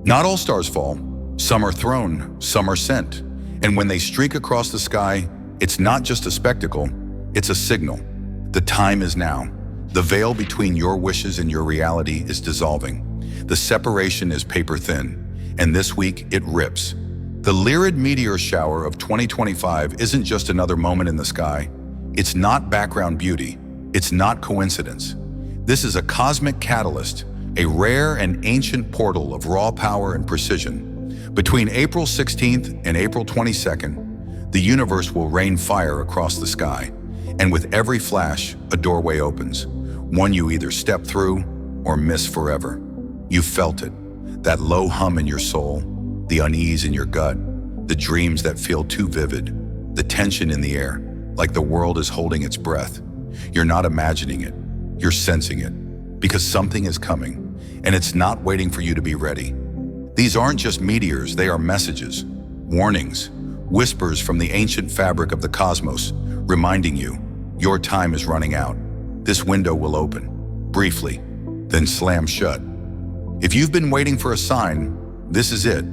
Not all stars fall. Some are thrown, some are sent. And when they streak across the sky, it's not just a spectacle, it's a signal. The time is now. The veil between your wishes and your reality is dissolving. The separation is paper thin, and this week it rips. The Lyrid Meteor Shower of 2025 isn't just another moment in the sky. It's not background beauty. It's not coincidence. This is a cosmic catalyst, a rare and ancient portal of raw power and precision. Between April 16th and April 22nd, the universe will rain fire across the sky, and with every flash, a doorway opens, one you either step through or miss forever. You felt it, that low hum in your soul, the unease in your gut, the dreams that feel too vivid, the tension in the air, like the world is holding its breath. You're not imagining it, you're sensing it, because something is coming, and it's not waiting for you to be ready. These aren't just meteors, they are messages, warnings, whispers from the ancient fabric of the cosmos, reminding you, your time is running out. This window will open, briefly, then slam shut. If you've been waiting for a sign, this is it.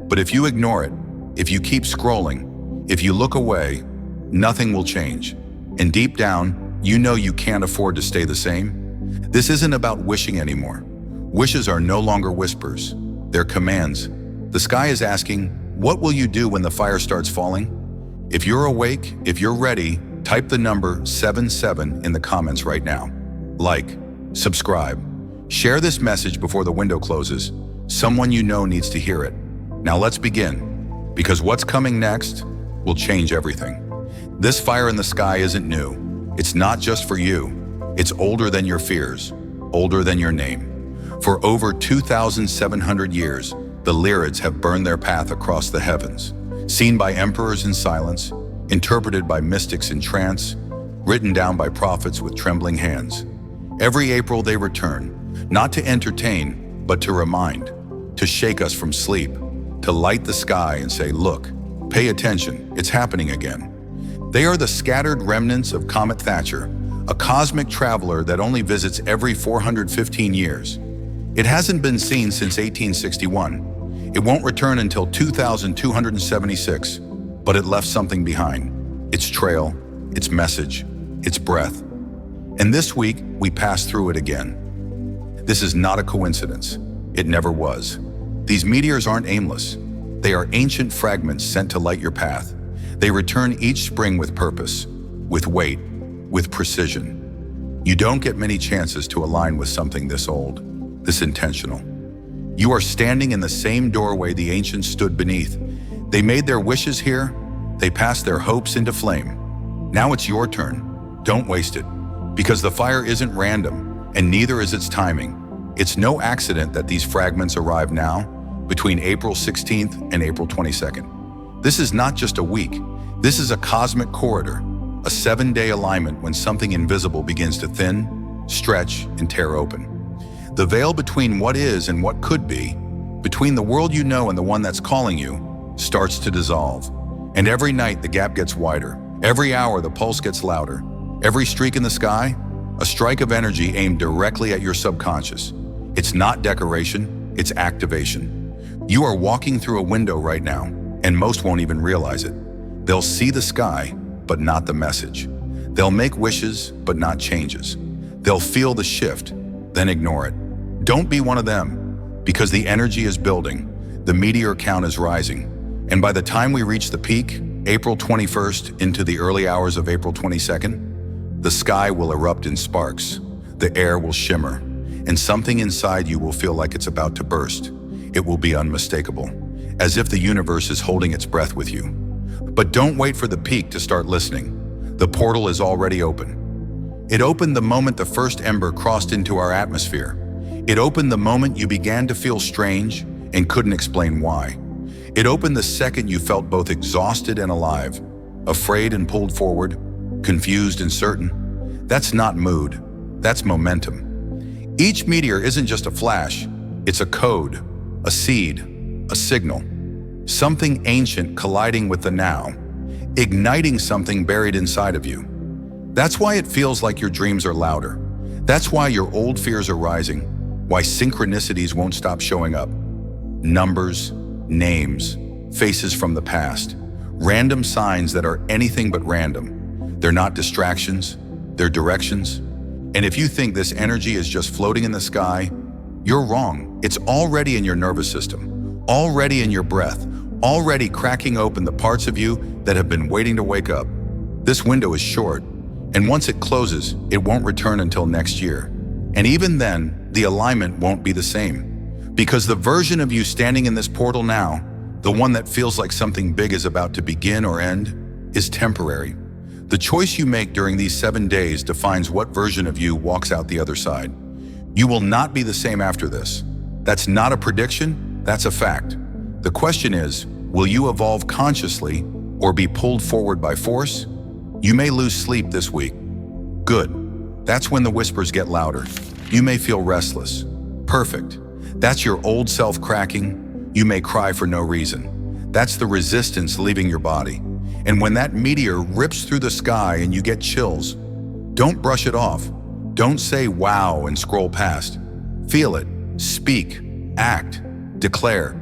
But if you ignore it, if you keep scrolling, if you look away, nothing will change. And deep down, you know you can't afford to stay the same. This isn't about wishing anymore. Wishes are no longer whispers. They're commands. The sky is asking, what will you do when the fire starts falling? If you're awake, if you're ready, type the number 77 in the comments right now. Like, subscribe, share this message before the window closes. Someone you know needs to hear it. Now let's begin, because what's coming next will change everything. This fire in the sky isn't new. It's not just for you. It's older than your fears, older than your name. For over 2,700 years, the Lyrids have burned their path across the heavens, seen by emperors in silence, interpreted by mystics in trance, written down by prophets with trembling hands. Every April they return, not to entertain, but to remind, to shake us from sleep, to light the sky and say, look, pay attention, it's happening again. They are the scattered remnants of Comet Thatcher, a cosmic traveler that only visits every 415 years. It hasn't been seen since 1861. It won't return until 2276, but it left something behind. Its trail, its message, its breath. And this week, we pass through it again. This is not a coincidence. It never was. These meteors aren't aimless. They are ancient fragments sent to light your path. They return each spring with purpose, with weight, with precision. You don't get many chances to align with something this old, this intentional. You are standing in the same doorway the ancients stood beneath. They made their wishes here. They passed their hopes into flame. Now it's your turn. Don't waste it, because the fire isn't random, and neither is its timing. It's no accident that these fragments arrive now, between April 16th and April 22nd. This is not just a week. This is a cosmic corridor, a 7-day alignment when something invisible begins to thin, stretch, and tear open. The veil between what is and what could be, between the world you know and the one that's calling you, starts to dissolve. And every night the gap gets wider. Every hour the pulse gets louder. Every streak in the sky, a strike of energy aimed directly at your subconscious. It's not decoration, it's activation. You are walking through a window right now, and most won't even realize it. They'll see the sky, but not the message. They'll make wishes, but not changes. They'll feel the shift, then ignore it. Don't be one of them, because the energy is building, the meteor count is rising, and by the time we reach the peak, April 21st into the early hours of April 22nd, the sky will erupt in sparks, the air will shimmer, and something inside you will feel like it's about to burst. It will be unmistakable, as if the universe is holding its breath with you. But don't wait for the peak to start listening. The portal is already open. It opened the moment the first ember crossed into our atmosphere. It opened the moment you began to feel strange and couldn't explain why. It opened the second you felt both exhausted and alive, afraid and pulled forward, confused and certain. That's not mood, that's momentum. Each meteor isn't just a flash, it's a code, a seed, a signal. Something ancient colliding with the now, igniting something buried inside of you. That's why it feels like your dreams are louder. That's why your old fears are rising, why synchronicities won't stop showing up. Numbers, names, faces from the past. Random signs that are anything but random. They're not distractions, they're directions. And if you think this energy is just floating in the sky, you're wrong. It's already in your nervous system, already in your breath, already cracking open the parts of you that have been waiting to wake up. This window is short, and once it closes, it won't return until next year. And even then, the alignment won't be the same. Because the version of you standing in this portal now, the one that feels like something big is about to begin or end, is temporary. The choice you make during these 7 days defines what version of you walks out the other side. You will not be the same after this. That's not a prediction, that's a fact. The question is, will you evolve consciously or be pulled forward by force? You may lose sleep this week. Good. That's when the whispers get louder. You may feel restless. Perfect. That's your old self cracking. You may cry for no reason. That's the resistance leaving your body. And when that meteor rips through the sky and you get chills, don't brush it off. Don't say wow and scroll past. Feel it, speak, act, declare.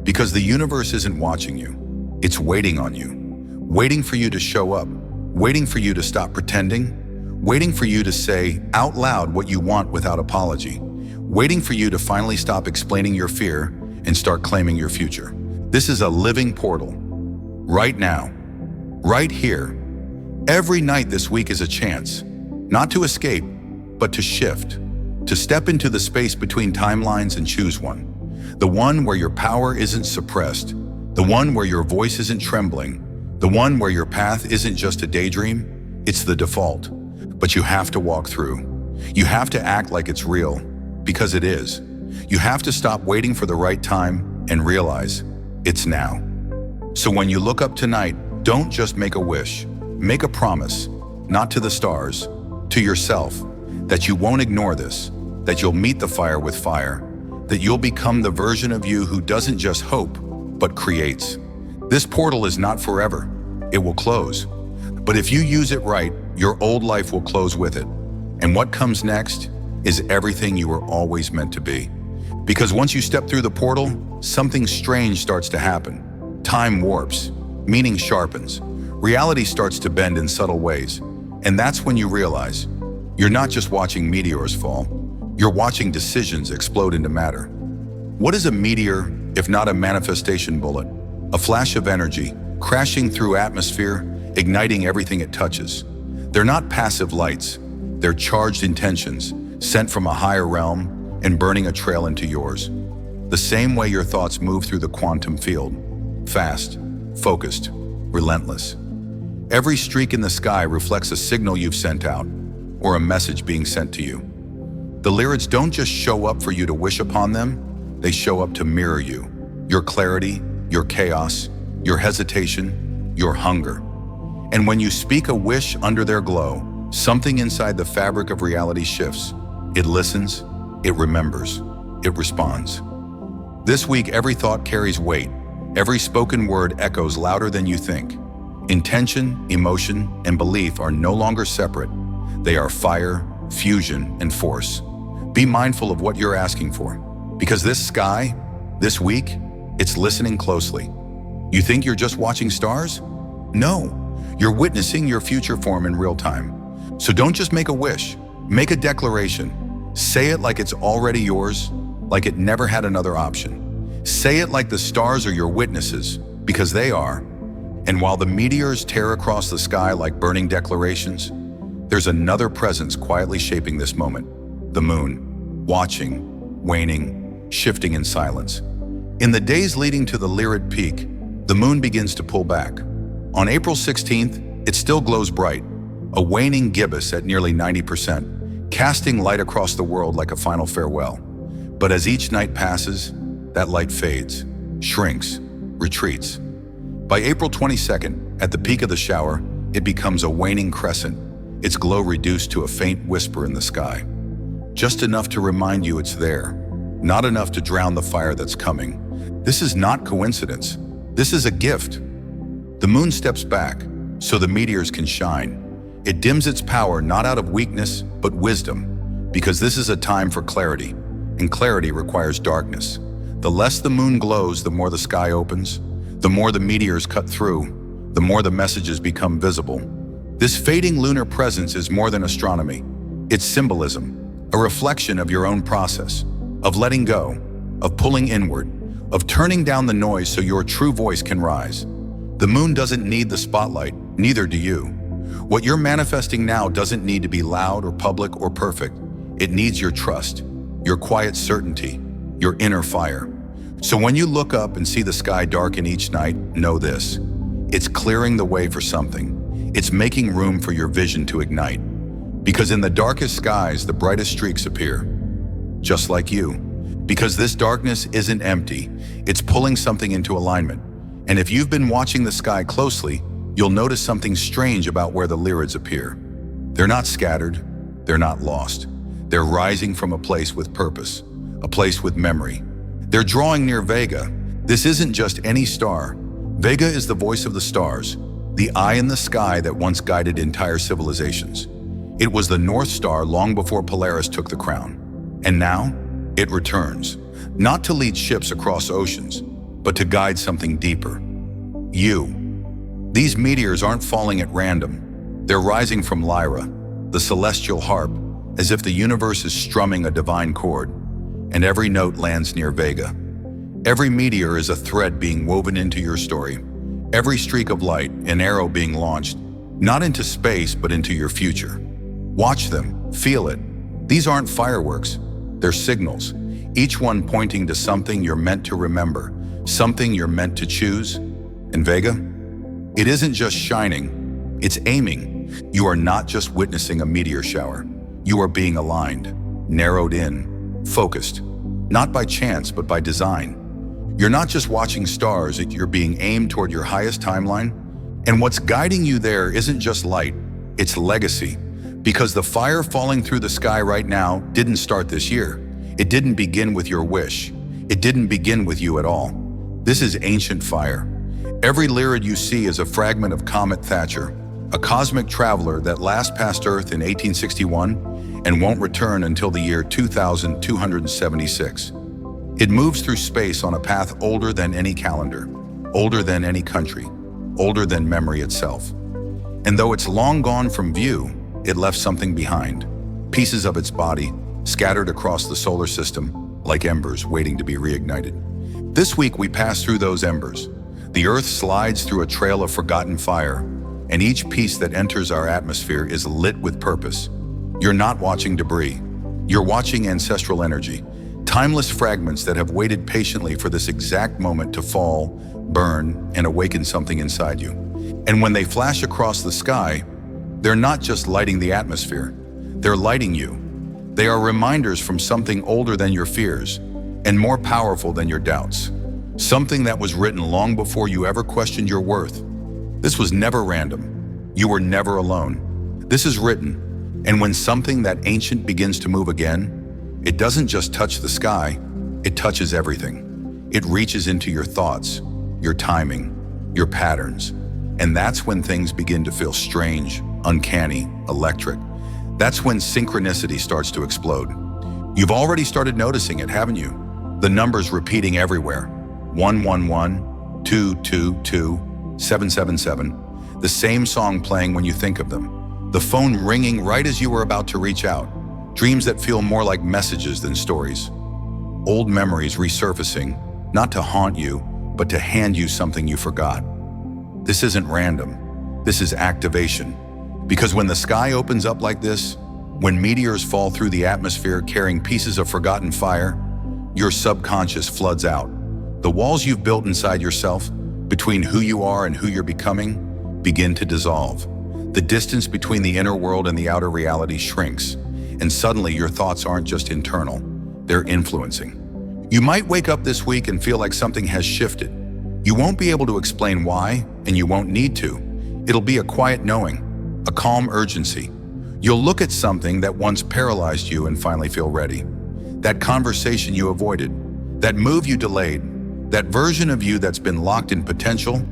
Because the universe isn't watching you. It's waiting on you. Waiting for you to show up. Waiting for you to stop pretending. Waiting for you to say out loud what you want without apology. Waiting for you to finally stop explaining your fear and start claiming your future. This is a living portal. Right now. Right here. Every night this week is a chance. Not to escape, but to shift. To step into the space between timelines and choose one. The one where your power isn't suppressed. The one where your voice isn't trembling. The one where your path isn't just a daydream. It's the default. But you have to walk through. You have to act like it's real, because it is. You have to stop waiting for the right time and realize it's now. So when you look up tonight, don't just make a wish. Make a promise, not to the stars, to yourself, that you won't ignore this, that you'll meet the fire with fire, that you'll become the version of you who doesn't just hope, but creates. This portal is not forever. It will close. But if you use it right, your old life will close with it. And what comes next is everything you were always meant to be. Because once you step through the portal, something strange starts to happen. Time warps, meaning sharpens. Reality starts to bend in subtle ways. And that's when you realize you're not just watching meteors fall, you're watching decisions explode into matter. What is a meteor if not a manifestation bullet? A flash of energy, crashing through atmosphere, igniting everything it touches. They're not passive lights, they're charged intentions, sent from a higher realm and burning a trail into yours. The same way your thoughts move through the quantum field. Fast, focused, relentless. Every streak in the sky reflects a signal you've sent out, or a message being sent to you. The Lyrids don't just show up for you to wish upon them, they show up to mirror you. Your clarity, your chaos, your hesitation, your hunger. And when you speak a wish under their glow, something inside the fabric of reality shifts. It listens, it remembers, it responds. This week, every thought carries weight. Every spoken word echoes louder than you think. Intention, emotion, and belief are no longer separate. They are fire, fusion, and force. Be mindful of what you're asking for, because this sky, this week, it's listening closely. You think you're just watching stars? No, you're witnessing your future form in real time. So don't just make a wish, make a declaration. Say it like it's already yours, like it never had another option. Say it like the stars are your witnesses, because they are. And while the meteors tear across the sky like burning declarations, there's another presence quietly shaping this moment. The moon, watching, waning, shifting in silence. In the days leading to the Lyrid peak, the moon begins to pull back. On April 16th, it still glows bright, a waning gibbous at nearly 90%, casting light across the world like a final farewell. But as each night passes, that light fades, shrinks, retreats. By April 22nd, at the peak of the shower, it becomes a waning crescent, its glow reduced to a faint whisper in the sky. Just enough to remind you it's there, not enough to drown the fire that's coming. This is not coincidence. This is a gift. The moon steps back, so the meteors can shine. It dims its power not out of weakness, but wisdom, because this is a time for clarity, and clarity requires darkness. The less the moon glows, the more the sky opens, the more the meteors cut through, the more the messages become visible. This fading lunar presence is more than astronomy. It's symbolism, a reflection of your own process, of letting go, of pulling inward, of turning down the noise so your true voice can rise. The moon doesn't need the spotlight, neither do you. What you're manifesting now doesn't need to be loud or public or perfect. It needs your trust, your quiet certainty, your inner fire. So when you look up and see the sky darken each night, know this: it's clearing the way for something. It's making room for your vision to ignite. Because in the darkest skies, the brightest streaks appear. Just like you. Because this darkness isn't empty, it's pulling something into alignment. And if you've been watching the sky closely, you'll notice something strange about where the Lyrids appear. They're not scattered, they're not lost. They're rising from a place with purpose, a place with memory. They're drawing near Vega. This isn't just any star. Vega is the voice of the stars, the eye in the sky that once guided entire civilizations. It was the North Star long before Polaris took the crown. And now, it returns, not to lead ships across oceans, but to guide something deeper. You. These meteors aren't falling at random. They're rising from Lyra, the celestial harp, as if the universe is strumming a divine chord, and every note lands near Vega. Every meteor is a thread being woven into your story. Every streak of light, an arrow being launched, not into space, but into your future. Watch them, feel it. These aren't fireworks, they're signals, each one pointing to something you're meant to remember, something you're meant to choose. And Vega? It isn't just shining, it's aiming. You are not just witnessing a meteor shower. You are being aligned, narrowed in, focused, not by chance, but by design. You're not just watching stars, you're being aimed toward your highest timeline. And what's guiding you there isn't just light, it's legacy. Because the fire falling through the sky right now didn't start this year. It didn't begin with your wish. It didn't begin with you at all. This is ancient fire. Every Lyrid you see is a fragment of Comet Thatcher, a cosmic traveler that last passed Earth in 1861 and won't return until the year 2276. It moves through space on a path older than any calendar, older than any country, older than memory itself. And though it's long gone from view, it left something behind, pieces of its body scattered across the solar system like embers waiting to be reignited. This week we pass through those embers. The Earth slides through a trail of forgotten fire, and each piece that enters our atmosphere is lit with purpose. You're not watching debris. You're watching ancestral energy, timeless fragments that have waited patiently for this exact moment to fall, burn, and awaken something inside you. And when they flash across the sky, they're not just lighting the atmosphere, they're lighting you. They are reminders from something older than your fears and more powerful than your doubts. Something that was written long before you ever questioned your worth. This was never random. You were never alone. This is written, and when something that ancient begins to move again, it doesn't just touch the sky, it touches everything. It reaches into your thoughts, your timing, your patterns. And that's when things begin to feel strange, uncanny, electric. That's when synchronicity starts to explode. You've already started noticing it, haven't you? The numbers repeating everywhere. 111, 222, 777. The same song playing when you think of them. The phone ringing right as you were about to reach out. Dreams that feel more like messages than stories. Old memories resurfacing, not to haunt you, but to hand you something you forgot. This isn't random. This is activation. Because when the sky opens up like this, when meteors fall through the atmosphere carrying pieces of forgotten fire, your subconscious floods out. The walls you've built inside yourself, between who you are and who you're becoming, begin to dissolve. The distance between the inner world and the outer reality shrinks, and suddenly your thoughts aren't just internal, they're influencing. You might wake up this week and feel like something has shifted. You won't be able to explain why, and you won't need to. It'll be a quiet knowing, a calm urgency. You'll look at something that once paralyzed you and finally feel ready. That conversation you avoided, that move you delayed, that version of you that's been locked in potential,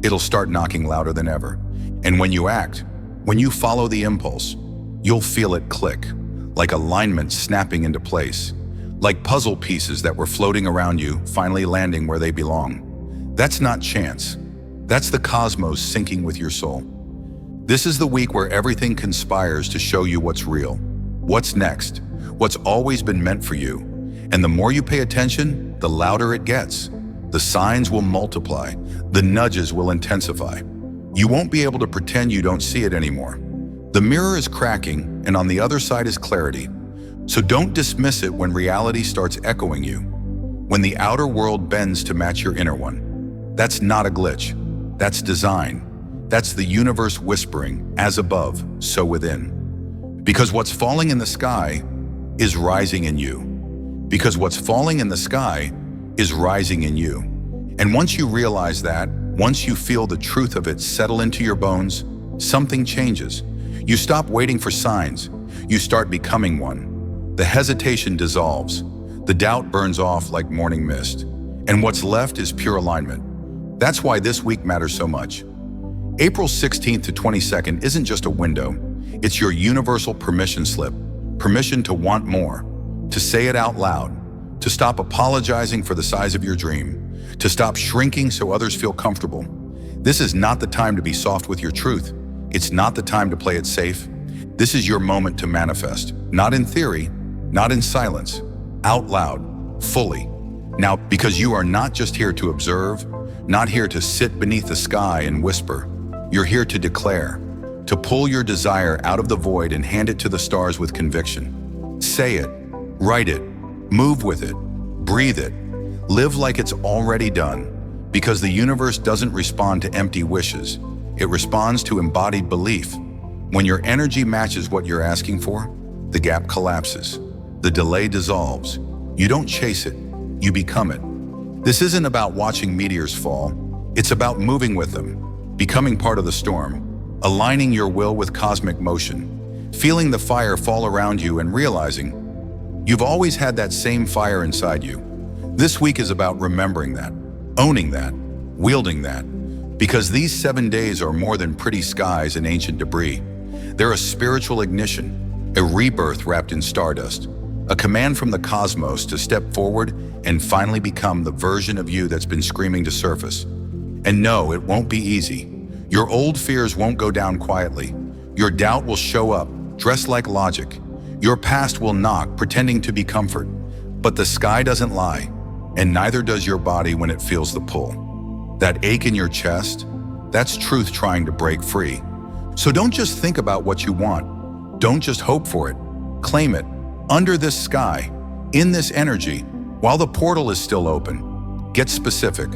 it'll start knocking louder than ever. And when you act, when you follow the impulse, you'll feel it click, like alignment snapping into place, like puzzle pieces that were floating around you, finally landing where they belong. That's not chance. That's the cosmos syncing with your soul. This is the week where everything conspires to show you what's real, what's next, what's always been meant for you. And the more you pay attention, the louder it gets. The signs will multiply, the nudges will intensify. You won't be able to pretend you don't see it anymore. The mirror is cracking, and on the other side is clarity. So don't dismiss it when reality starts echoing you, when the outer world bends to match your inner one. That's not a glitch. That's design. That's the universe whispering, as above, so within. Because what's falling in the sky is rising in you. Because what's falling in the sky is rising in you. And once you realize that, once you feel the truth of it settle into your bones, something changes. You stop waiting for signs. You start becoming one. The hesitation dissolves. The doubt burns off like morning mist. And what's left is pure alignment. That's why this week matters so much. April 16th to 22nd isn't just a window. It's your universal permission slip. Permission to want more, to say it out loud, to stop apologizing for the size of your dream, to stop shrinking so others feel comfortable. This is not the time to be soft with your truth. It's not the time to play it safe. This is your moment to manifest, not in theory, not in silence, out loud, fully. Now, because you are not just here to observe, not here to sit beneath the sky and whisper. You're here to declare, to pull your desire out of the void and hand it to the stars with conviction. Say it, write it, move with it, breathe it, live like it's already done, because the universe doesn't respond to empty wishes. It responds to embodied belief. When your energy matches what you're asking for, the gap collapses. The delay dissolves. You don't chase it, you become it. This isn't about watching meteors fall. It's about moving with them, becoming part of the storm, aligning your will with cosmic motion, feeling the fire fall around you and realizing you've always had that same fire inside you. This week is about remembering that, owning that, wielding that, because these 7 days are more than pretty skies and ancient debris. They're a spiritual ignition, a rebirth wrapped in stardust, a command from the cosmos to step forward and finally become the version of you that's been screaming to surface. And no, it won't be easy. Your old fears won't go down quietly. Your doubt will show up, dressed like logic. Your past will knock, pretending to be comfort. But the sky doesn't lie, and neither does your body when it feels the pull. That ache in your chest, that's truth trying to break free. So don't just think about what you want. Don't just hope for it. Claim it. Under this sky, in this energy, while the portal is still open. Get specific.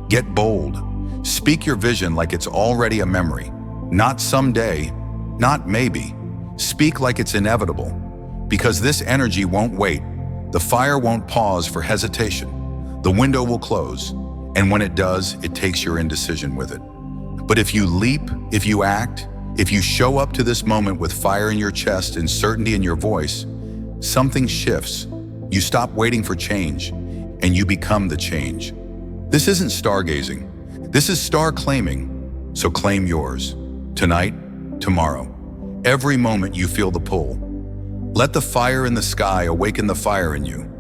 Get bold. Speak your vision like it's already a memory. Not someday, not maybe. Speak like it's inevitable. Because this energy won't wait. The fire won't pause for hesitation. The window will close. And when it does, it takes your indecision with it. But if you leap, if you act, if you show up to this moment with fire in your chest and certainty in your voice, something shifts. You stop waiting for change, and you become the change. This isn't stargazing. This is star claiming. So claim yours. Tonight, tomorrow. Every moment you feel the pull. Let the fire in the sky awaken the fire in you.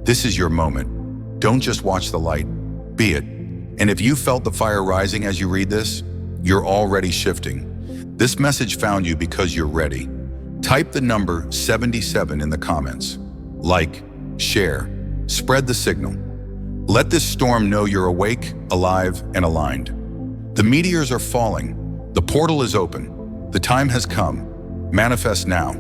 This is your moment. Don't just watch the light. Be it. And if you felt the fire rising as you read this, you're already shifting. This message found you because you're ready. Type the number 77 in the comments. Like, share, spread the signal. Let this storm know you're awake, alive, and aligned. The meteors are falling. The portal is open. The time has come. Manifest now.